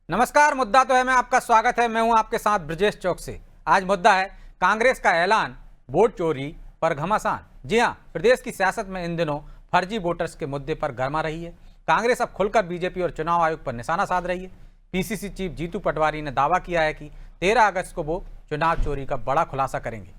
नमस्कार। मुद्दा तो है मैं आपका स्वागत है। मैं हूं आपके साथ ब्रजेश चौक से। आज मुद्दा है कांग्रेस का ऐलान, वोट चोरी पर घमासान। जी हां, प्रदेश की सियासत में इन दिनों फर्जी वोटर्स के मुद्दे पर गरमा रही है। कांग्रेस अब खुलकर बीजेपी और चुनाव आयोग पर निशाना साध रही है। पीसीसी चीफ जीतू पटवारी ने दावा किया है कि 13 अगस्त को वो चुनाव चोरी का बड़ा खुलासा करेंगे।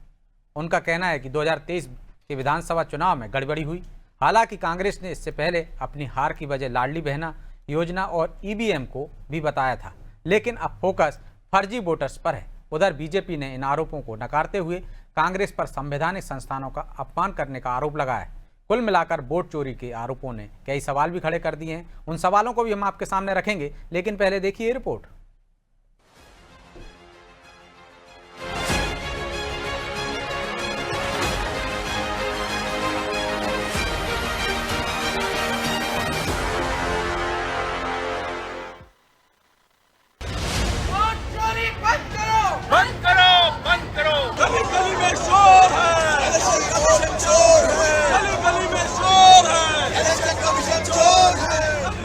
उनका कहना है कि 2023 के विधानसभा चुनाव में गड़बड़ी हुई। हालांकि कांग्रेस ने इससे पहले अपनी हार की वजह लाडली बहना योजना और ईवीएम को भी बताया था, लेकिन अब फोकस फर्जी वोटर्स पर है। उधर बीजेपी ने इन आरोपों को नकारते हुए कांग्रेस पर संवैधानिक संस्थानों का अपमान करने का आरोप लगाया है। कुल मिलाकर वोट चोरी के आरोपों ने कई सवाल भी खड़े कर दिए हैं। उन सवालों को भी हम आपके सामने रखेंगे, लेकिन पहले देखिए ये रिपोर्ट।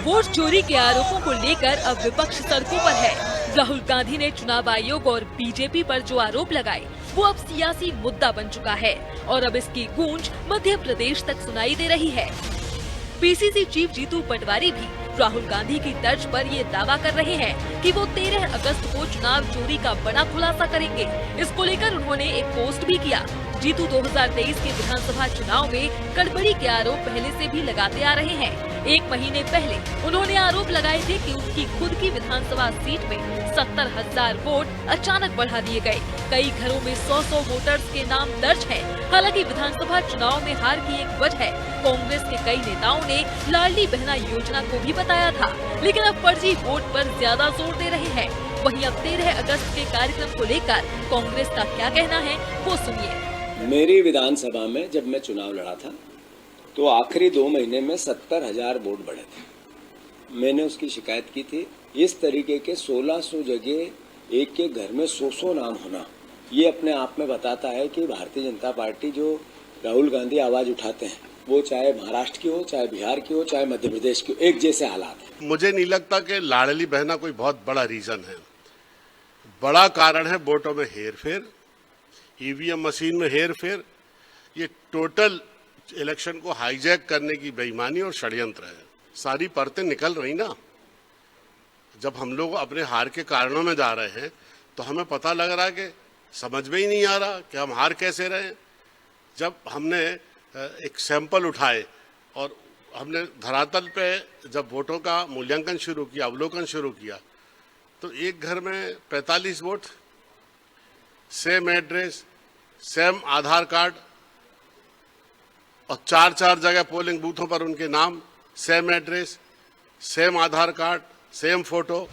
वोट चोरी के आरोपों को लेकर अब विपक्ष सड़कों पर है। राहुल गांधी ने चुनाव आयोग और बीजेपी पर जो आरोप लगाए वो अब सियासी मुद्दा बन चुका है और अब इसकी गूंज मध्य प्रदेश तक सुनाई दे रही है। पीसीसी चीफ जीतू पटवारी भी राहुल गांधी की तर्ज पर ये दावा कर रहे हैं कि वो 13 अगस्त को चुनाव चोरी का बड़ा खुलासा करेंगे। इसको लेकर उन्होंने एक पोस्ट भी किया। जीतू 2023 के विधानसभा चुनाव में गड़बड़ी के आरोप पहले से भी लगाते आ रहे हैं। एक महीने पहले उन्होंने आरोप लगाए थे कि उनकी खुद की विधानसभा सीट में 70,000 वोट अचानक बढ़ा दिए गए। कई घरों में 100 वोटर्स के नाम दर्ज हैं। हालांकि विधानसभा चुनाव में हार की एक वजह कांग्रेस के कई नेताओं ने लाडली बहना योजना को भी बताया था, लेकिन अब फर्जी वोट पर ज्यादा जोर दे रहे हैं। वहीं अब 13 अगस्त के कार्यक्रम को लेकर कांग्रेस का क्या कहना है वो सुनिए। मेरी विधानसभा में जब मैं चुनाव लड़ा था तो आखिरी 2 महीने में 70,000 वोट बढ़े थे। मैंने उसकी शिकायत की थी। इस तरीके के 1600 जगह एक के घर में 100 नाम होना, ये अपने आप में बताता है कि भारतीय जनता पार्टी जो राहुल गांधी आवाज उठाते हैं, वो चाहे महाराष्ट्र की हो, चाहे बिहार की हो, चाहे मध्य प्रदेश की हो, एक जैसे हालात हैं। मुझे नहीं लगता कि लाडली बहना कोई बहुत बड़ा रीजन है। बड़ा कारण है वोटों में हेरफेर, ईवीएम मशीन में हेरफेर। ये टोटल इलेक्शन को हाईजैक करने की बेईमानी और षड्यंत्र है। सारी परतें निकल रही ना। जब हम लोग अपने हार के कारणों में जा रहे हैं तो हमें पता लग रहा है कि समझ में ही नहीं आ रहा कि हम हार कैसे रहे। जब हमने एक सैंपल उठाए और हमने धरातल पे जब वोटों का मूल्यांकन शुरू किया, अवलोकन शुरू किया, तो एक घर में 45 वोट, सेम एड्रेस, सेम आधार कार्ड और 4 जगह पोलिंग बूथों पर उनके नाम, सेम एड्रेस, सेम आधार कार्ड, सेम फोटो।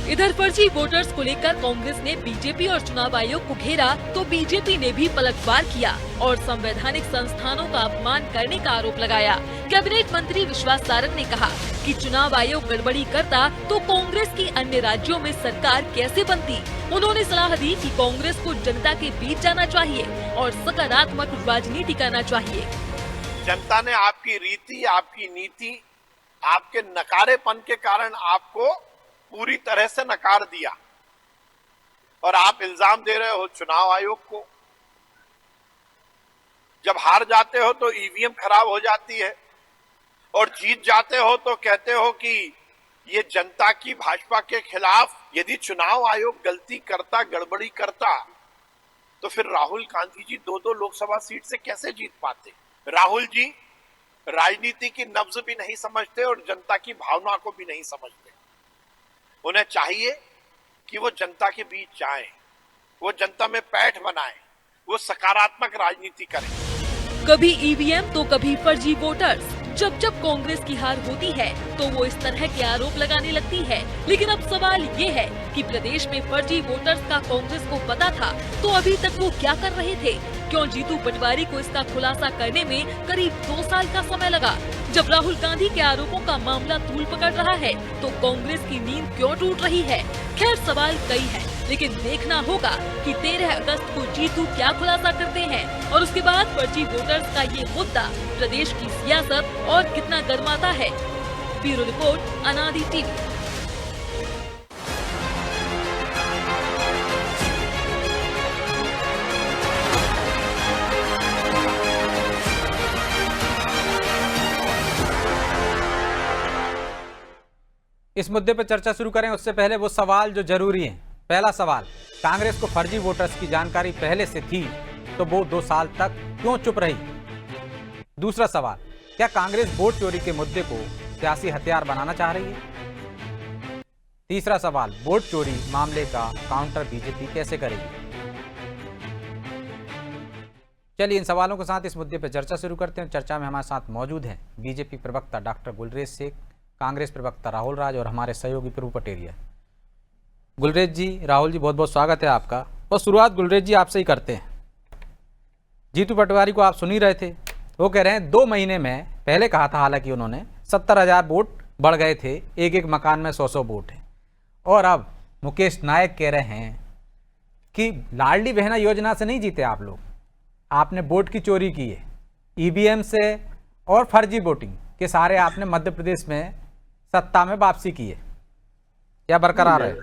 इधर फर्जी वोटर्स को लेकर कांग्रेस ने बीजेपी और चुनाव आयोग को घेरा तो बीजेपी ने भी पलटवार किया और संवैधानिक संस्थानों का अपमान करने का आरोप लगाया। कैबिनेट मंत्री विश्वास सारंग ने कहा कि चुनाव आयोग गड़बड़ी करता तो कांग्रेस की अन्य राज्यों में सरकार कैसे बनती। उन्होंने सलाह दी कि कांग्रेस को जनता के बीच जाना चाहिए और सकारात्मक राजनीति करना चाहिए। जनता ने आपकी रीति, आपकी नीति, आपके नकारेपन के कारण आपको पूरी तरह से नकार दिया और आप इल्जाम दे रहे हो चुनाव आयोग को। जब हार जाते हो तो ईवीएम खराब हो जाती है और जीत जाते हो तो कहते हो कि ये जनता की भाजपा के खिलाफ। यदि चुनाव आयोग गलती करता, गड़बड़ी करता, तो फिर राहुल गांधी जी 2 लोकसभा सीट से कैसे जीत पाते। राहुल जी राजनीति की नब्ज भी नहीं समझते और जनता की भावना को भी नहीं समझते। उन्हें चाहिए कि वो जनता के बीच जाएं, वो जनता में पैठ बनाएं, वो सकारात्मक राजनीति करें। कभी ईवीएम तो कभी फर्जी वोटर्स। जब कांग्रेस की हार होती है तो वो इस तरह के आरोप लगाने लगती है। लेकिन अब सवाल ये है कि प्रदेश में फर्जी वोटर्स का कांग्रेस को पता था तो अभी तक वो क्या कर रहे थे। क्यों जीतू पटवारी को इसका खुलासा करने में करीब 2 साल का समय लगा। जब राहुल गांधी के आरोपों का मामला तूल पकड़ रहा है तो कांग्रेस की नींद क्यों टूट रही है। खैर सवाल कई हैं, लेकिन देखना होगा कि 13 अगस्त को जीतू क्या खुलासा करते हैं और उसके बाद फर्जी वोटर्स का ये मुद्दा प्रदेश की सियासत और कितना गर्माता है। ब्यूरो रिपोर्ट, अनादि टीवी। इस मुद्दे पर चर्चा शुरू करें उससे पहले वो सवाल जो जरूरी हैं। पहला सवाल, कांग्रेस को फर्जी वोटर्स की जानकारी पहले से थी तो वो 2 साल तक क्यों चुप रही? दूसरा सवाल, क्या कांग्रेस वोट चोरी के मुद्दे को सियासी हथियार बनाना चाह रही है? तीसरा सवाल, वोट चोरी मामले का काउंटर बीजेपी कैसे करेगी? चलिए इन सवालों के साथ इस मुद्दे पर चर्चा शुरू करते हैं। चर्चा में हमारे साथ मौजूद हैं बीजेपी प्रवक्ता डॉक्टर गुलरेज शेख, कांग्रेस प्रवक्ता राहुल राज और हमारे सहयोगी प्रभु पटेरिया। गुलरेज जी, राहुल जी, बहुत बहुत स्वागत है आपका। और शुरुआत गुलरेज जी आपसे ही करते हैं। जीतू पटवारी को आप सुन ही रहे थे, वो कह रहे हैं 2 महीने में, पहले कहा था हालांकि उन्होंने 70,000 वोट बढ़ गए थे, एक मकान में 100 वोट हैं। और अब मुकेश नायक कह रहे हैं कि लाडली बहना योजना से नहीं जीते आप लोग, आपने वोट की चोरी की है, ईवीएम से और फर्जी वोटिंग के सारे आपने मध्य प्रदेश में सत्ता में वापसी की है, क्या बरकरार है?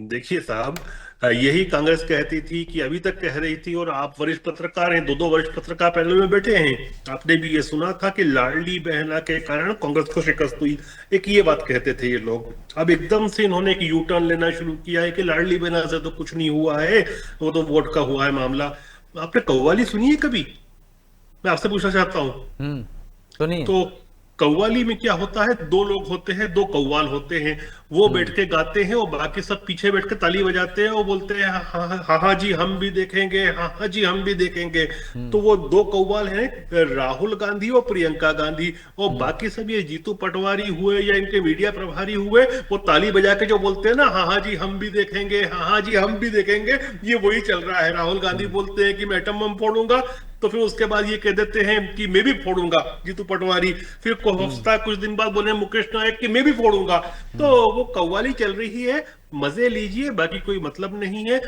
देखिए साहब, यही कांग्रेस कहती थी कि अभी तक कह रही थी, और आप वरिष्ठ पत्रकार हैं, 2 वरिष्ठ पत्रकार पैनल में बैठे हैं, आपने भी ये सुना था कि लाडली बहना के कारण कांग्रेस को शिकस्त हुई। एक ये बात कहते थे ये लोग। अब एकदम से इन्होंने एक यू टर्न लेना शुरू किया है कि लाडली बहना से तो कुछ नहीं हुआ है, वो तो वोट का हुआ है मामला। आपने कव्वाली सुनी है कभी? मैं आपसे पूछना चाहता हूँ। सुनिए। तो कव्वाली में क्या होता है, 2 लोग होते हैं, 2 कव्वाल होते हैं, वो बैठ के गाते हैं और बाकी सब पीछे बैठ के ताली बजाते हैं और बोलते हैं हाँ हाँ जी हम भी देखेंगे, हाँ हाँ जी हम भी देखेंगे। तो वो 2 कव्वाल हैं, राहुल गांधी और प्रियंका गांधी। और बाकी सब ये जीतू पटवारी हुए या इनके मीडिया प्रभारी हुए, वो ताली बजा के जो बोलते हैं ना, हाँ हाँ जी हम भी देखेंगे, हाँ हाँ जी हम भी देखेंगे, ये वही चल रहा है। राहुल गांधी बोलते हैं कि मैं एटम बम फोड़ूंगा, तो फिर उसके बाद ये कह देते हैं कि मैं भी फोड़ूंगा, जीतू पटवारी। फिर कुछ दिन बाद बोले मुकेश नायक कि मैं भी फोड़ूंगा। तो वो कव्वाली चल रही है, मजे लीजिए, बाकी कोई मतलब नहीं है।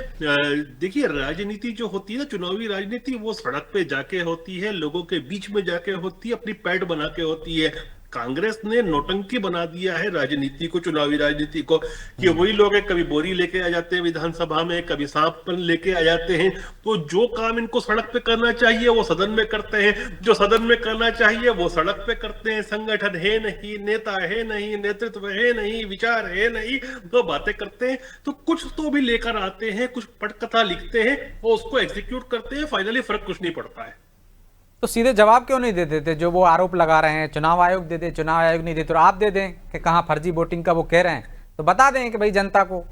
देखिए, राजनीति जो होती है ना, चुनावी राजनीति, वो सड़क पे जाके होती है, लोगों के बीच में जाके होती है, अपनी पैठ बना के होती है। कांग्रेस ने नौटंकी बना दिया है राजनीति को, चुनावी राजनीति को, कि वही लोग कभी बोरी लेके आ जाते हैं विधानसभा में, कभी सांप लेके आ जाते हैं। तो जो काम इनको सड़क पे करना चाहिए वो सदन में करते हैं, जो सदन में करना चाहिए वो सड़क पे करते हैं। संगठन है नहीं, नेता है नहीं, नेतृत्व है नहीं, विचार है नहीं, तो बातें करते हैं। तो कुछ तो भी लेकर आते हैं, कुछ पटकथा लिखते हैं और उसको एग्जीक्यूट करते हैं, फाइनली फर्क कुछ नहीं पड़ता है। तो सीधे जवाब क्यों नहीं दे देते? जो वो आरोप लगा रहे हैं चुनाव आयोग दे दे, चुनाव आयोग नहीं दे तो आप दे दें कि कहाँ फर्जी वोटिंग का वो कह रहे हैं, तो बता दें कि भाई जनता को।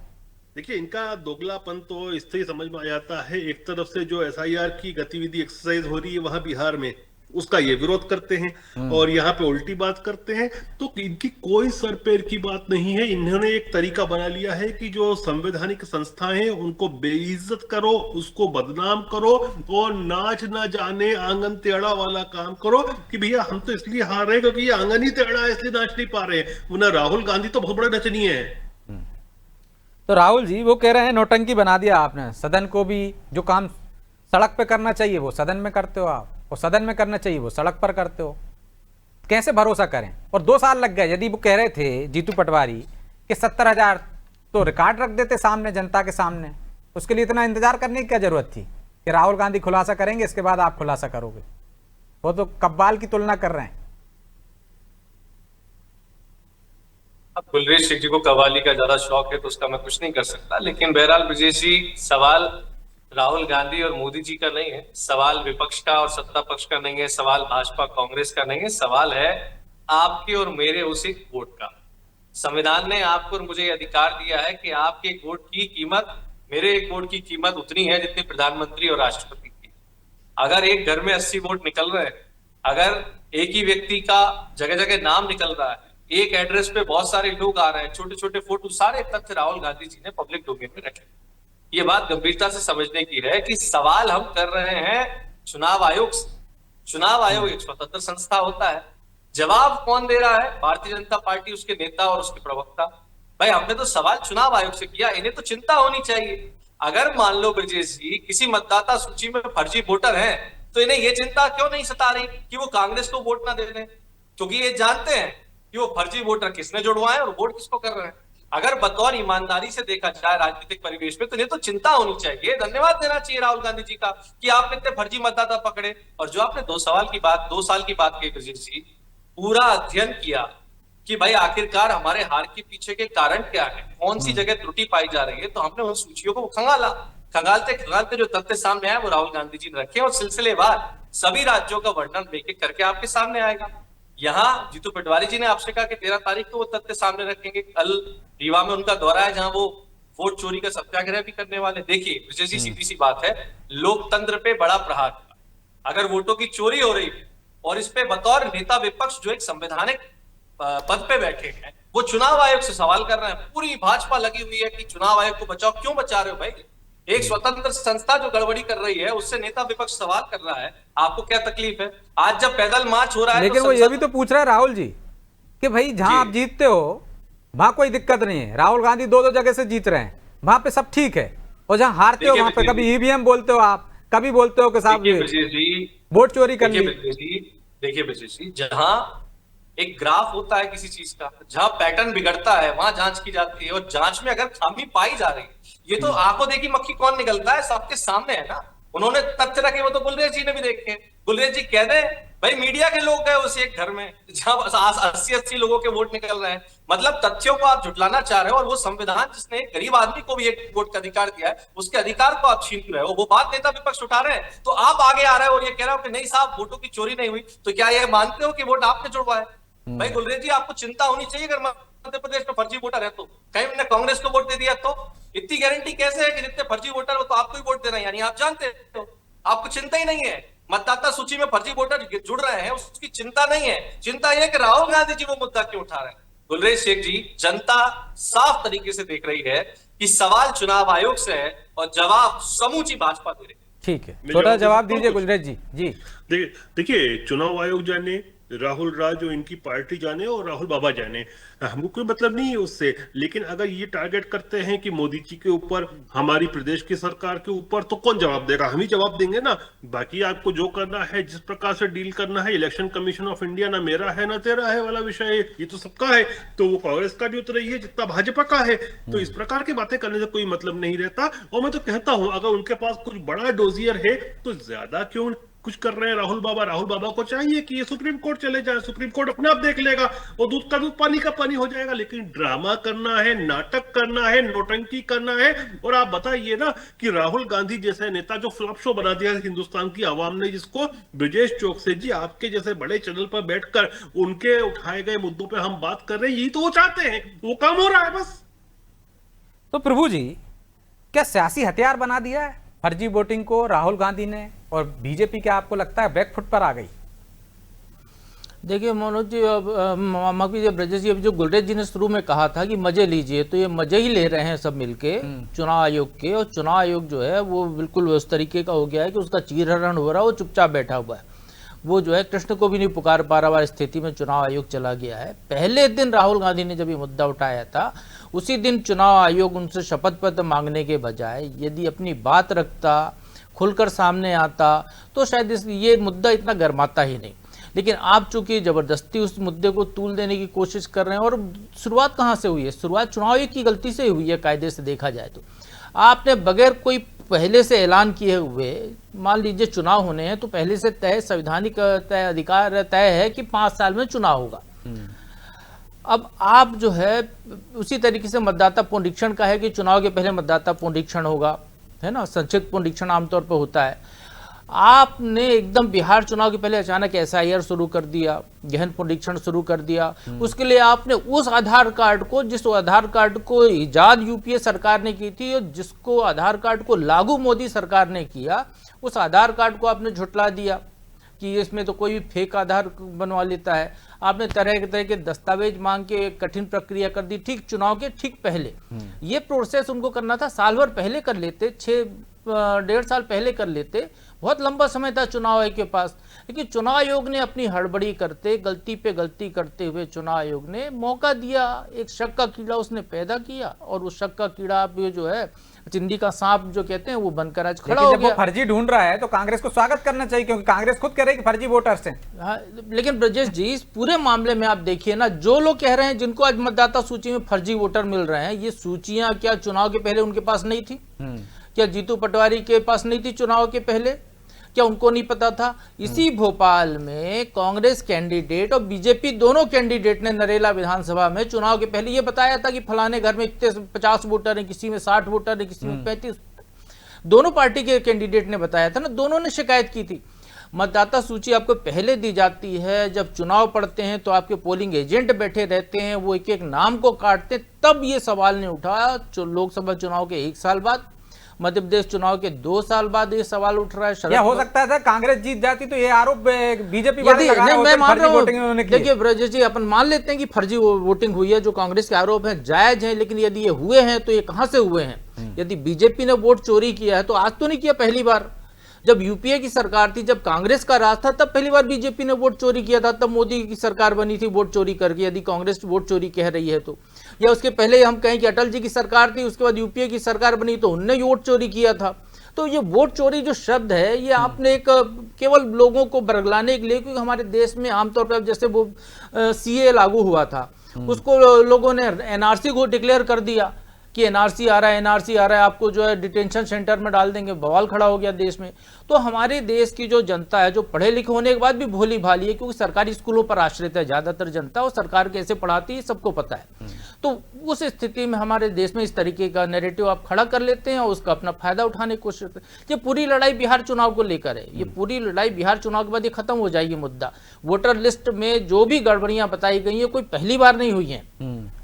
देखिए, इनका दोगलापन तो इससे ही समझ में आ जाता है। एक तरफ से जो एसआईआर की गतिविधि एक्सरसाइज हो रही है वहां बिहार में, उसका ये विरोध करते हैं और यहाँ पे उल्टी बात करते हैं। तो इनकी कोई सर पैर की बात नहीं है। इन्होंने एक तरीका बना लिया है कि जो संवैधानिक संस्थाएं हैं उनको बेइज्जत करो, उसको बदनाम करो और नाच ना जाने आंगन टेढ़ा वाला काम करो कि भैया हम तो इसलिए हार रहे हैं क्योंकि ये आंगन ही टेढ़ा है, इसलिए नाच नहीं पा रहे हैं। वरना राहुल गांधी तो बहुत बड़े नचनीय है। तो राहुल जी, वो कह रहे हैं नौटंकी बना दिया आपने सदन को भी, जो काम सड़क पे करना चाहिए वो सदन में करते हो आप, और सदन में करना चाहिए वो सड़क पर करते हो। कैसे भरोसा करें? और 2 साल लग गए। यदि वो कह रहे थे जीतू पटवारी कि 70,000 तो रिकॉर्ड रख देते सामने, जनता के सामने, उसके लिए इतना इंतजार करने की क्या जरूरत थी कि राहुल गांधी खुलासा करेंगे इसके बाद आप खुलासा करोगे? वो तो कव्वाल की तुलना कर रहे हैं। अब गुलरेज शेख जी को कव्वाली का ज्यादा शौक है तो उसका मैं कुछ नहीं कर सकता, लेकिन बहरहाल ब्रजेश जी, सवाल राहुल गांधी और मोदी जी का नहीं है, सवाल विपक्ष का और सत्ता पक्ष का नहीं है, सवाल भाजपा कांग्रेस का नहीं है, सवाल है आपके और मेरे उस एक वोट का। संविधान ने आपको और मुझे अधिकार दिया है कि आपके एक वोट की कीमत, मेरे एक वोट की कीमत उतनी है जितनी प्रधानमंत्री और राष्ट्रपति की। अगर एक घर में 80 वोट निकल रहे हैं, अगर एक ही व्यक्ति का जगह जगह नाम निकल रहा है, एक एड्रेस पे बहुत सारे लोग आ रहे हैं, छोटे छोटे फोटो, सारे तथ्य राहुल गांधी जी ने पब्लिक डोमेन में रखे। ये बात गंभीरता से समझने की है कि सवाल हम कर रहे हैं चुनाव आयोग से। चुनाव आयोग एक स्वतंत्र संस्था होता है। जवाब कौन दे रहा है? भारतीय जनता पार्टी, उसके नेता और उसके प्रवक्ता। भाई, हमने तो सवाल चुनाव आयोग से किया, इन्हें तो चिंता होनी चाहिए। अगर मान लो ब्रजेश जी किसी मतदाता सूची में फर्जी वोटर हैं, तो इन्हें ये चिंता क्यों नहीं सता रही कि वो कांग्रेस को वोट ना दे दें? क्योंकि ये जानते हैं कि वो फर्जी वोटर किसने जुड़वाए और वोट किसको कर रहे हैं। अगर बतौर ईमानदारी से देखा जाए राजनीतिक परिवेश में, तो इन्हें तो चिंता होनी चाहिए, धन्यवाद देना चाहिए राहुल गांधी जी का कि आपने इतने फर्जी मतदाता पकड़े। और जो आपने 2 साल की बात कही ब्रजेश जी, पूरा अध्ययन किया कि भाई आखिरकार हमारे हार के पीछे के कारण क्या है, कौन सी जगह त्रुटि पाई जा रही है। तो हमने उन सूचियों को खंगालते जो तथ्य सामने आए वो राहुल गांधी जी ने रखे और सिलसिलेवार सभी राज्यों का वर्णन एक एक करके आपके सामने आएगा। यहाँ जीतू पटवारी जी ने आपसे कहा कि 13 तारीख को वो तथ्य सामने रखेंगे। कल रीवा में उनका दौरा है जहां वो वोट चोरी का सत्याग्रह भी करने वाले। देखिए विजय जी, सीधी सी बात है, लोकतंत्र पे बड़ा प्रहार हुआ। अगर वोटों की चोरी हो रही है और इस पे बतौर नेता विपक्ष जो एक संवैधानिक पद पे बैठे हैं वो चुनाव आयोग से सवाल कर रहे हैं, पूरी भाजपा लगी हुई है कि चुनाव आयोग को बचाओ। क्यों बचा रहे हो भाई? एक स्वतंत्र संस्था जो गड़बड़ी कर रही है उससे नेता विपक्ष सवाल कर रहा है, आपको क्या तकलीफ है? आज जब पैदल मार्च हो रहा है लेकिन वो ये भी तो पूछ रहा है राहुल जी कि भाई जहां आप जीतते हो वहां कोई दिक्कत नहीं है। राहुल गांधी दो जगह से जीत रहे हैं, वहां पे सब ठीक है, और जहां हारते हो वहां पे कभी ईवीएम बोलते हो आप, कभी बोलते हो कि साहब वोट चोरी कर ली। देखिए विजय जी, जहां एक ग्राफ होता है किसी चीज का, जहां पैटर्न बिगड़ता है वहां जांच की जाती है, और जांच में अगर खामी पाई जा रही है, ये तो आंखों देखी मक्खी कौन निकलता है, सबके सामने है ना। उन्होंने तथ्य रखे, वो तो गुलरेज जी ने भी देखे। गुलरेज जी कह दे भाई मीडिया के लोग गए उस एक घर में जहां 80-80 लोगों के वोट निकल रहे हैं, मतलब तथ्यों को आप झुटलाना चाह रहे हो। और वो संविधान जिसने एक गरीब आदमी को भी एक वोट का अधिकार दिया है, उसके अधिकार को आप छीन रहे हो। वो बात नेता विपक्ष उठा रहे हैं तो आप आगे आ रहे हो और ये कह रहे हो कि नहीं साहब वोटों की चोरी नहीं हुई। तो क्या ये मानते हो कि वोट आपने जुड़वाए? भाई गुलरेज जी, आपको चिंता होनी चाहिए अगर मध्य प्रदेश में फर्जी वोटर है तो। कहीं उन्होंने कांग्रेस को वोट दे दिया तो इतनी गारंटी कैसे है कि जितने फर्जी वोटर हो तो आपको ही वोट देना है? यानी आप जानते हो, आपको चिंता ही नहीं है मतदाता सूची में फर्जी वोटर जुड़ रहे हैं, उसकी चिंता नहीं है। चिंता यह कि राहुल गांधी जी वो मुद्दा क्यों उठा रहे हैं। गुलरेज शेख जी, जनता साफ तरीके से देख रही है कि सवाल चुनाव आयोग से है और जवाब समूची भाजपा दे रही है। ठीक है, छोटा जवाब दीजिए गुलरेज जी। जी देखिए, चुनाव आयोग जाने, राहुल राज और इनकी पार्टी जाने और राहुल बाबा जाने, हमको कोई मतलब नहीं है उससे। लेकिन अगर ये टारगेट करते हैं कि मोदी जी के ऊपर, हमारी प्रदेश की सरकार के ऊपर, तो कौन जवाब देगा? हम ही जवाब देंगे ना। बाकी आपको जो करना है, जिस प्रकार से डील करना है, इलेक्शन कमीशन ऑफ इंडिया ना मेरा है ना तेरा है वाला विषय है, ये तो सबका है। तो वो कांग्रेस का भी उतना ही है जितना भाजपा का है। तो इस प्रकार की बातें करने से कोई मतलब नहीं रहता। और मैं तो कहता हूं, अगर उनके पास कुछ बड़ा डोजियर है तो ज्यादा क्यों कुछ कर रहे हैं राहुल बाबा को चाहिए कि ये सुप्रीम कोर्ट चले जाए, सुप्रीम कोर्ट अपने आप देख लेगा और दूध का दूध पानी का पानी हो जाएगा। लेकिन ड्रामा करना है, नाटक करना है, नौटंकी करना है। और आप बताइए ना कि राहुल गांधी जैसे नेता जो फ्लॉप शो बना दिया हिंदुस्तान की आवाम ने, जिसको ब्रजेश चौकसी जी आपके जैसे बड़े चैनल पर बैठकर उनके उठाए गए मुद्दों पर हम बात कर रहे हैं, यही तो वो चाहते हैं, वो काम हो रहा है बस। तो प्रभु जी, क्या सियासी हथियार बना दिया है फर्जी वोटिंग को राहुल गांधी ने, और बीजेपी क्या आपको लगता है बैकफुट पर आ गई? देखिए मनोज जी, माफी जी, ब्रजेश जी, जो गुलरेज जी ने शुरू में कहा था कि मजे लीजिए, तो ये मजे ही ले रहे हैं सब मिलके चुनाव आयोग के। और चुनाव आयोग जो है वो बिल्कुल उस तरीके का हो गया है कि उसका चीरहरण हो रहा है, वो चुपचाप बैठा हुआ है। वो जो है कृष्ण को भी नहीं पुकार पा रहा वाली स्थिति में चुनाव आयोग चला गया है। पहले दिन राहुल गांधी ने जब ये मुद्दा उठाया था, उसी दिन चुनाव आयोग उनसे शपथ पत्र मांगने के बजाय यदि अपनी बात रखता, खुलकर सामने आता, तो शायद ये मुद्दा इतना गर्माता ही नहीं। लेकिन आप चूंकि जबरदस्ती उस मुद्दे को तूल देने की कोशिश कर रहे हैं। और शुरुआत कहाँ से हुई है? शुरुआत चुनाव आयोग की गलती से हुई है। कायदे से देखा जाए तो आपने बगैर कोई पहले से ऐलान किए हुए, मान लीजिए चुनाव होने हैं तो पहले से तय संवैधानिक तय अधिकार तय है कि 5 साल में चुनाव होगा। अब आप जो है उसी तरीके से मतदाता पुनरीक्षण का है कि चुनाव के पहले मतदाता पुनरीक्षण होगा, है ना, संक्षिप्त पुनरीक्षण आमतौर पर होता है। आपने एकदम बिहार चुनाव के पहले अचानक SIR शुरू कर दिया, गहन पुनरीक्षण शुरू कर दिया। उसके लिए आपने उस आधार कार्ड को, जिस आधार कार्ड को इजाद UPA सरकार ने की थी और जिसको आधार कार्ड को लागू मोदी सरकार ने किया, उस आधार कार्ड को आपने झुटला दिया कि इसमें तो कोई भी फेक आधार बनवा लेता है। आपने तरह के दस्तावेज मांग के कठिन प्रक्रिया कर दी, ठीक चुनाव के ठीक पहले। ये प्रोसेस उनको करना था, साल भर पहले कर लेते, 1.5 साल पहले कर लेते, बहुत लंबा समय था चुनाव आयोग के पास। लेकिन चुनाव आयोग ने अपनी हड़बड़ी करते, गलती पे गलती करते हुए चुनाव आयोग ने मौका दिया, एक शक का कीड़ा उसने पैदा किया, और उस शक का कीड़ा आप जो है चिंदी का सांप जो कहते हैं वो बनकर आज खड़ा हो गया। जब वो फर्जी ढूंढ रहा है तो कांग्रेस को स्वागत करना चाहिए, क्योंकि कांग्रेस खुद कह रही है कि फर्जी वोटर्स हैं। हाँ, लेकिन ब्रजेश जी, इस पूरे मामले में आप देखिए ना, जो लोग कह रहे हैं जिनको आज मतदाता सूची में फर्जी वोटर मिल रहे हैं, ये सूचियां क्या चुनाव के पहले उनके पास नहीं थी? क्या जीतू पटवारी के पास नहीं थी चुनाव के पहले? क्या उनको नहीं पता था? इसी भोपाल में कांग्रेस कैंडिडेट और बीजेपी दोनों कैंडिडेट ने नरेला विधानसभा में चुनाव के पहले ये बताया था कि फलाने घर में इतने 50 वोटर हैं, किसी में 60 वोटर हैं, किसी में 35। दोनों पार्टी के कैंडिडेट ने बताया था ना, दोनों ने शिकायत की थी। मतदाता सूची आपको पहले दी जाती है, जब चुनाव पड़ते हैं तो आपके पोलिंग एजेंट बैठे रहते हैं, वो एक एक नाम को काटते, तब ये सवाल नहीं उठा। लोकसभा चुनाव के 1 साल बाद, मध्य प्रदेश चुनाव के 2 साल बाद ये सवाल उठ रहा है। क्या हो सकता है सर कांग्रेस जीत जाती तो ये आरोप बीजेपी वाले यदि लगा रहे होते, मैं मान रहा फर्जी वोटिंग हूँ, की है। देखिए ब्रजेश जी, अपन मान लेते हैं कि फर्जी वोटिंग हुई है, जो कांग्रेस के आरोप हैं जायज हैं, लेकिन यदि ये हुए हैं तो ये कहां से हुए हैं? यदि बीजेपी ने वोट चोरी किया है तो आज तो नहीं किया, पहली बार। जब यूपीए की सरकार थी, जब कांग्रेस का राज था, तब पहली बार बीजेपी ने वोट चोरी किया था, तब मोदी की सरकार बनी थी वोट चोरी करके। यदि कांग्रेस वोट चोरी कह रही है तो, या उसके पहले हम कहें कि अटल जी की सरकार थी, उसके बाद यूपीए की सरकार बनी तो उनने वोट चोरी किया था। तो ये वोट चोरी जो शब्द है, ये आपने एक केवल लोगों को बरगलाने के लिए, क्योंकि हमारे देश में आमतौर पर जैसे वो सीए लागू हुआ था, उसको लोगों ने एनआरसी को डिक्लेयर कर दिया कि एनआरसी आ रहा है, एनआरसी आ रहा है, आपको जो है डिटेंशन सेंटर में डाल देंगे। बवाल खड़ा हो गया देश में। तो हमारे देश की जो जनता है, जो पढ़े लिखे होने के बाद भी भोली भाली है, क्योंकि सरकारी स्कूलों पर आश्रित है ज्यादातर जनता, और सरकार कैसे पढ़ाती है सबको पता है। तो उस स्थिति में हमारे देश में इस तरीके का नैरेटिव आप खड़ा कर लेते हैं और उसका अपना फायदा उठाने की कोशिश करते हैं। ये पूरी लड़ाई बिहार चुनाव को लेकर है। ये पूरी लड़ाई बिहार चुनाव के बाद ये खत्म हो जाएगी मुद्दा। वोटर लिस्ट में जो भी गड़बड़ियां बताई गई है, कोई पहली बार नहीं हुई है।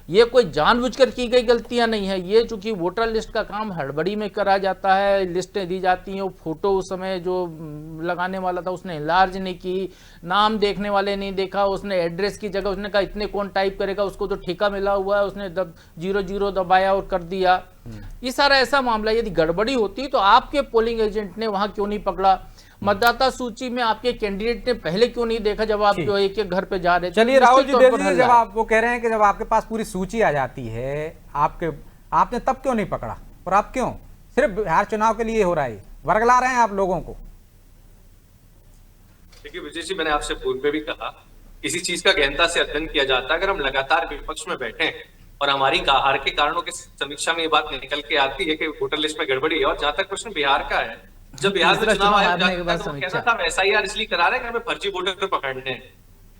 ये कोई जानबूझकर की गई गलतियां नहीं है। ये चूंकि वोटर लिस्ट का काम हड़बड़ी में करा जाता है, लिस्टें दी जाती हैं, वो फोटो उस समय जो लगाने वाला था उसने इलाज नहीं की, नाम देखने वाले नहीं देखा, उसने एड्रेस की जगह उसने कहा इतने कौन टाइप करेगा, उसको तो ठेका मिला हुआ है, उसने 00 दबाया और कर दिया। ये सारा ऐसा मामला, यदि गड़बड़ी होती तो आपके पोलिंग एजेंट ने वहां क्यों नहीं पकड़ा? मतदाता सूची में आपके कैंडिडेट ने पहले क्यों नहीं देखा जब आप जो एक एक घर पे जा रहे थे? चलिए राहुल जी, जब आप वो कह रहे हैं कि जब आपके पास पूरी सूची आ जाती है, आपने तब क्यों नहीं पकड़ा? और आप क्यों सिर्फ बिहार चुनाव के लिए हो रहा है, वर्गला रहे हैं आप लोगों को? देखिए विजय जी, मैंने आपसे पूर्व में भी कहा, किसी चीज का गहनता से अध्ययन किया जाता है। अगर हम लगातार विपक्ष में बैठे हैं और हमारी हार के कारणों की समीक्षा में ये बात निकल के आती है कि वोटर लिस्ट में गड़बड़ी है। और जहां तक प्रश्न बिहार का है, जब बिहार में चुनाव आयोग जाता तो कहता था हम SIR इसलिए करा रहे हैं कि हमें फर्जी वोटर पकड़ने हैं।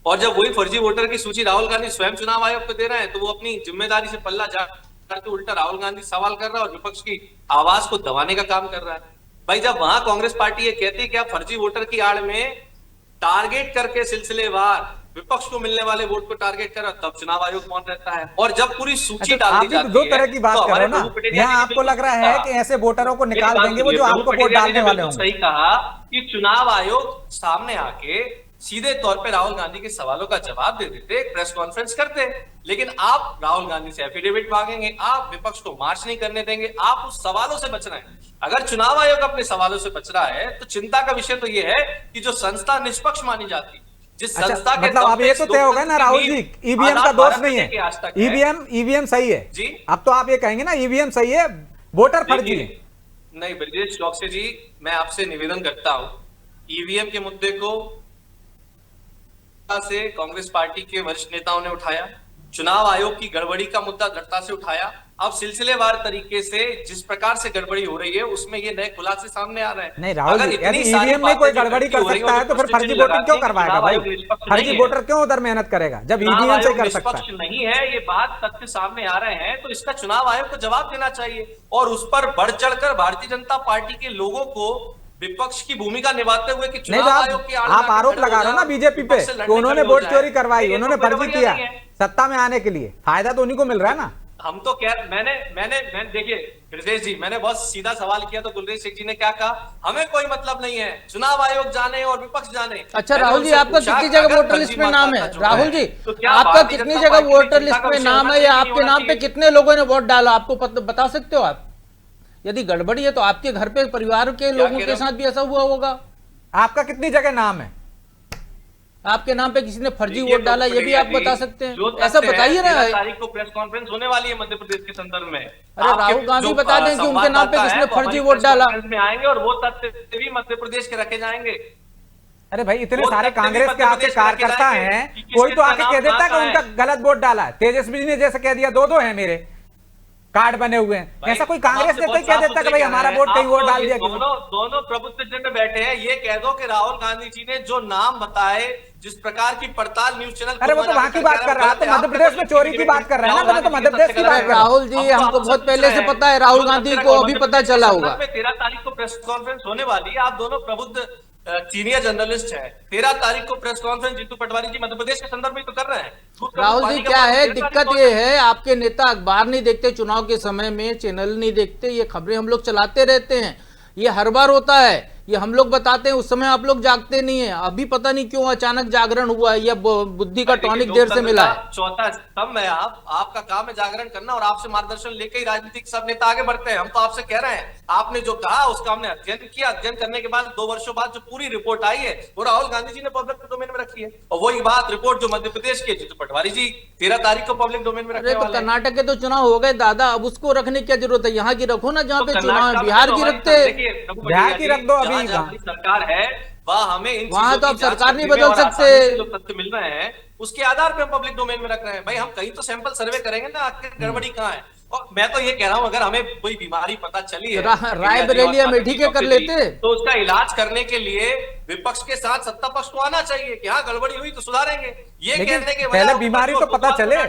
और जब वही फर्जी वोटर की सूची राहुल गांधी स्वयं चुनाव आयोग को दे रहे हैं, तो वो अपनी जिम्मेदारी से पल्ला झाड़ के उल्टा राहुल गांधी सवाल कर रहा है और विपक्ष की आवाज को दबाने का काम कर रहा है। भाई, जब वहां कांग्रेस पार्टी ये कहती है कि आप फर्जी वोटर की आड़ में टारगेट करके सिलसिलेवार विपक्ष को मिलने वाले वोट को टारगेट कर, तब चुनाव आयोग कौन रहता है? और जब पूरी सूची डाल दी जाती है, दो तरह की बात कर रहे हो ना, यहाँ आपको लग रहा है कि ऐसे वोटरों को निकाल देंगे वो जो आपको वोट डालने वाले होंगे। सही कहा कि चुनाव आयोग सामने आके सीधे तौर पे राहुल गांधी के सवालों का जवाब दे देते, एक प्रेस कॉन्फ्रेंस करते। लेकिन आप राहुल गांधी से एफिडेविट मांगेंगे, आप विपक्ष को मार्च नहीं करने देंगे, आप उस सवालों से बच रहे हैं। अगर चुनाव आयोग अपने सवालों से बच रहा है तो चिंता का विषय तो यह है कि जो संस्था निष्पक्ष मानी जाती, जिस संस्था के मतलब अब ये तो तय होगा ना राहुल जी, ईवीएम का दोष नहीं है, ईवीएम सही है जी। अब तो आप ये कहेंगे ना ईवीएम सही है, वोटर फर्जी है। नहीं ब्रजेश चौकसी जी, मैं आपसे निवेदन करता हूं, ईवीएम के मुद्दे को से कांग्रेस पार्टी के वरिष्ठ नेताओं ने उठाया, चुनाव आयोग की गड़बड़ी का मुद्दा दृढ़ता से उठाया। अब सिलसिलेवार तरीके से जिस प्रकार से गड़बड़ी हो रही है उसमें ये नए खुलासे सामने आ रहे हैं। नहीं राहुल जी, यदि ईवीएम में कोई गड़बड़ी कर सकता है तो फिर फर्जी वोटिंग क्यों करवाएगा भाई? फर्जी वोटर क्यों उधर मेहनत करेगा जब ईवीएम से कर सकता है? नहीं है, ये बात तथ्य सामने आ रहे हैं तो इसका चुनाव आयोग को जवाब देना चाहिए और उस पर बढ़ चढ़कर भारतीय जनता पार्टी के लोगों को विपक्ष की भूमिका निभाते हुए कि चुनाव आयोग के आप आरोप लगा रहे हो ना बीजेपी पे कि उन्होंने वोट चोरी करवाई, उन्होंने फर्जी किया सत्ता में आने के लिए, फायदा तो उन्हीं को मिल रहा है ना। हम तो क्या, मैंने देखिए हृदय जी, मैंने बहुत सीधा सवाल किया तो गुलरेज सिंह जी ने क्या कहा, हमें कोई मतलब नहीं है, चुनाव आयोग जाने और विपक्ष जाने। अच्छा राहुल जी, आपका कितनी जगह वोटर लिस्ट में नाम है? राहुल जी, आपका कितनी जगह वोटर लिस्ट में नाम है या आपके नाम पे कितने लोगों ने वोट डाला, आपको बता सकते हो आप? यदि गड़बड़ी है तो आपके घर पे परिवार के लोगों के साथ भी ऐसा हुआ होगा। आपका कितनी जगह नाम है? आपके नाम पे किसी ने फर्जी वोट डाला, ये भी आप बता सकते हैं? ऐसा बताइए ना। तारीख को प्रेस कॉन्फ्रेंस होने वाली है मध्य प्रदेश के संदर्भ में। अरे राहुल गांधी बता दें कि उनके नाम पे किसने फर्जी वोट डाला में आएंगे और वो तथ्य भी मध्य प्रदेश के रखे जाएंगे। अरे भाई, इतने सारे कांग्रेस के आपके कार्यकर्ता हैं, कोई तो आके कह देता है कि उनका गलत वोट डाला है। तेजस्वी जी ने जैसे कह दिया 2-2 है मेरे, कार्ड बने हुए हैं। ऐसा कोई कांग्रेस ने कोई कह देता कि भाई हमारा वोट कहीं और डाल दिया किसी ने? दोनों प्रबुद्ध जन बैठे हैं, ये कह दो कि राहुल गांधी जी ने जो नाम बताए, जिस प्रकार की पड़ताल न्यूज चैनल, अरे वो तो वहां की बात कर रहा है, तो मध्य प्रदेश में चोरी की बात कर रहे हैं ना, तो मध्य प्रदेश की बात कर रहा हूं। राहुल जी, हमको बहुत पहले से पता है, राहुल गांधी को अभी पता चला होगा। 13 तारीख को प्रेस कॉन्फ्रेंस होने वाली है, आप दोनों प्रबुद्ध सीनियर जर्नलिस्ट हैं, 13 तारीख को प्रेस कॉन्फ्रेंस जीतू पटवारी जी मध्य प्रदेश के संदर्भ में तो कर रहे हैं। राहुल जी, क्या है दिक्कत? ये है आपके नेता अखबार नहीं देखते, चुनाव के समय में चैनल नहीं देखते, ये खबरें हम लोग चलाते रहते हैं, ये हर बार होता है, ये हम लोग बताते हैं, उस समय आप लोग जागते नहीं है। अभी पता नहीं क्यों अचानक जागरण हुआ है, या बुद्धि का टॉनिक देर से मिला है। चौथा स्तंभ है आपका काम है जागरण करना, और आपसे मार्गदर्शन लेके ही राजनीतिक सब नेता आगे बढ़ते हैं। हम तो आपसे कह रहे हैं, आपने जो कहा उसका हमने अध्ययन किया, अध्ययन करने के बाद 2 वर्षों बाद जो पूरी रिपोर्ट आई है वो राहुल गांधी जी ने पब्लिक डोमेन में रखी है, और वही बात रिपोर्ट जो मध्य प्रदेश की जीतू पटवारी जी 13 तारीख को पब्लिक डोमेन में रखने वाले हैं। कर्नाटक के तो चुनाव हो गए दादा, अब उसको रखने की क्या जरूरत है? यहाँ की रखो ना जहाँ पे चुनाव है, बिहार की रखते, बिहार की रख दो। अभी सरकार है वह हमें वहां तो अब सरकार नहीं बदल सकते, जो तथ्य मिल रहे हैं उसके आधार पे हम पब्लिक डोमेन में रख रहे हैं। भाई हम कहीं तो सैंपल सर्वे करेंगे ना, आखिर गड़बड़ी कहाँ है। और मैं तो ये कह रहा हूं, अगर हमें कोई बीमारी पता चली है, रायबरेली अमेठी के कर लेते, तो उसका इलाज करने के लिए विपक्ष के साथ सत्ता पक्ष को आना चाहिए कि हाँ गड़बड़ी हुई तो सुधारेंगे। ये कहने के पहले बीमारी तो पता चले,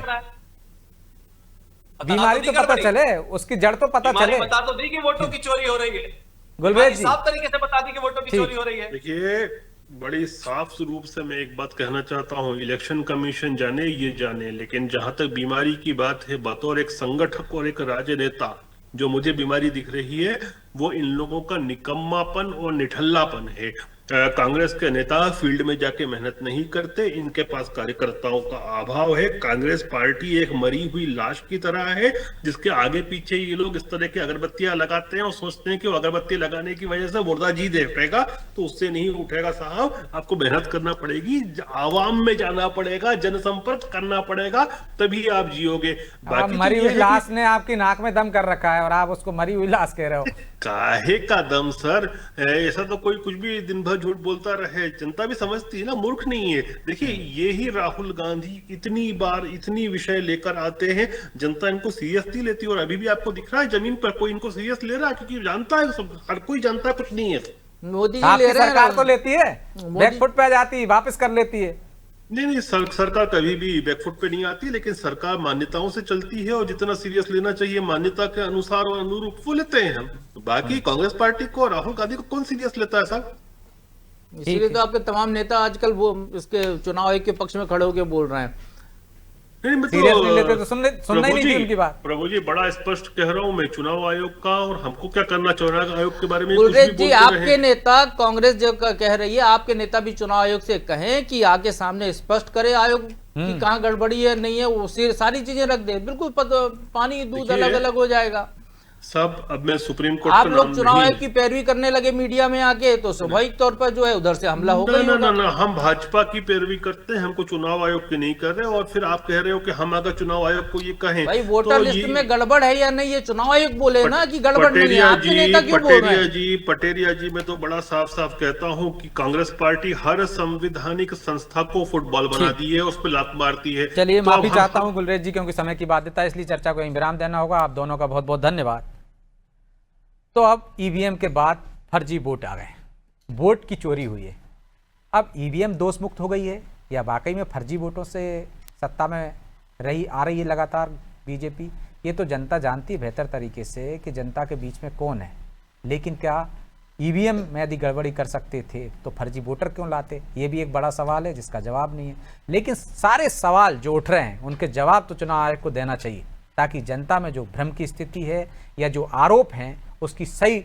बीमारी तो पता चले, उसकी जड़ तो पता चले। बता तो दी कि वोटों की चोरी हो रही है, गुलवेज जी साफ तरीके से बता दी कि वोटों की चोरी हो रही है। देखिए, बड़ी साफ रूप से मैं एक बात कहना चाहता हूं, इलेक्शन कमीशन जाने ये जाने, लेकिन जहां तक बीमारी की बात है, बतौर एक संगठक और एक राजनेता जो मुझे बीमारी दिख रही है वो इन लोगों का निकम्मापन और निठल्लापन है। कांग्रेस के नेता फील्ड में जाके मेहनत नहीं करते, इनके पास कार्यकर्ताओं का अभाव है। कांग्रेस पार्टी एक मरी हुई लाश की तरह है जिसके आगे पीछे ये लोग इस तरह की अगरबत्तियां लगाते हैं और सोचते हैं कि वो अगरबत्ती लगाने की वजह से मुर्दा जी देखेगा, तो उससे नहीं उठेगा साहब। आपको मेहनत करना पड़ेगी, आवाम में जाना पड़ेगा, जनसंपर्क करना पड़ेगा, तभी आप जियोगे। बाकी मरी हुई लाश ने आपकी नाक में दम कर रखा है और आप उसको मरी हुई लाश कह रहे हो। काहे का दम सर, ऐसा तो कोई कुछ भी दिन भर झूठ बोलता रहे, जनता भी समझती है ना, मूर्ख नहीं है। देखिए, ये ही राहुल गांधी इतनी बार इतनी विषय लेकर आते हैं, जनता इनको सीरियसली लेती है, और अभी भी आपको दिख रहा है जमीन पर कोई इनको सीरियस ले रहा है, क्योंकि जानता है सब, हर कोई जानता है कुछ नहीं है। मोदी जी ले रहे हैं, सरकार तो लेती है, बैकफुट पे आ जाती है, वापस कर लेती है। नहीं, सरकार कभी भी बैकफुट पे नहीं आती, लेकिन सरकार मान्यताओं से चलती है, और जितना सीरियस लेना चाहिए मान्यता के अनुसार और अनुरूप वो लेते हैं हम। बाकी कांग्रेस पार्टी को, राहुल गांधी को कौन सीरियस लेता है साहब? इसीलिए तो आपके तमाम नेता आजकल वो इसके चुनाव आयोग के पक्ष में खड़े होकर बोल रहे हैं। सीरियस नहीं लेते तो सुनना ही नहीं थी उनकी बात। प्रभु जी, बड़ा स्पष्ट कह रहा हूं मैं चुनाव आयोग का, और हमको क्या करना, चुनाव आयोग के बारे में गुलरेज जी, आपके नेता, कांग्रेस जब कह रही है, आपके नेता भी चुनाव आयोग से कहें कि आगे सामने स्पष्ट करे आयोग कि कहाँ गड़बड़ी है नहीं है, वो सारी चीजें रख दे, बिल्कुल पानी दूध अलग अलग हो जाएगा सब। अब मैं सुप्रीम कोर्ट आप लोग चुनाव आयोग की पैरवी करने लगे मीडिया में आके, तो स्वाभाविक तौर पर जो है उधर से हमला होगा। ना, हम भाजपा की पैरवी करते हैं, हमको चुनाव आयोग की नहीं कर रहे। और फिर आप कह रहे हो कि हम अगर चुनाव आयोग को ये कहें, भाई वोटर लिस्ट में गड़बड़ है या नहीं, ये चुनाव आयोग बोले ना कि गड़बड़ नहीं है। आपके नेता क्यों बोल रहे हैं? पटेरिया जी, मैं तो बड़ा साफ साफ कहता हूँ कि कांग्रेस पार्टी हर संवैधानिक संस्था को फुटबॉल बना दी है, उस पर लात मारती है। चलिए, माफी चाहता हूँ गुलरेज जी, क्योंकि समय की बाध्यता है, इसलिए चर्चा को यहीं विराम देना होगा। आप दोनों का बहुत बहुत धन्यवाद। तो अब ईवीएम के बाद फर्जी वोट आ गए, वोट की चोरी हुई है। अब ईवीएम दोष मुक्त हो गई है या वाकई में फर्जी वोटों से सत्ता में आ रही है लगातार बीजेपी, ये तो जनता जानती है बेहतर तरीके से कि जनता के बीच में कौन है। लेकिन क्या ईवीएम में यदि गड़बड़ी कर सकते थे तो फर्जी वोटर क्यों लाते, ये भी एक बड़ा सवाल है जिसका जवाब नहीं है। लेकिन सारे सवाल जो उठ रहे हैं उनके जवाब तो चुनाव आयोग को देना चाहिए, ताकि जनता में जो भ्रम की स्थिति है या जो आरोप हैं उसकी सही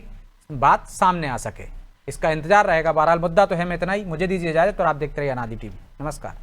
बात सामने आ सके। इसका इंतजार रहेगा। बहरहाल मुद्दा तो है में इतना ही। मुझे दीजिए इजाजत और आप देखते रहिए अनादि टीवी। नमस्कार।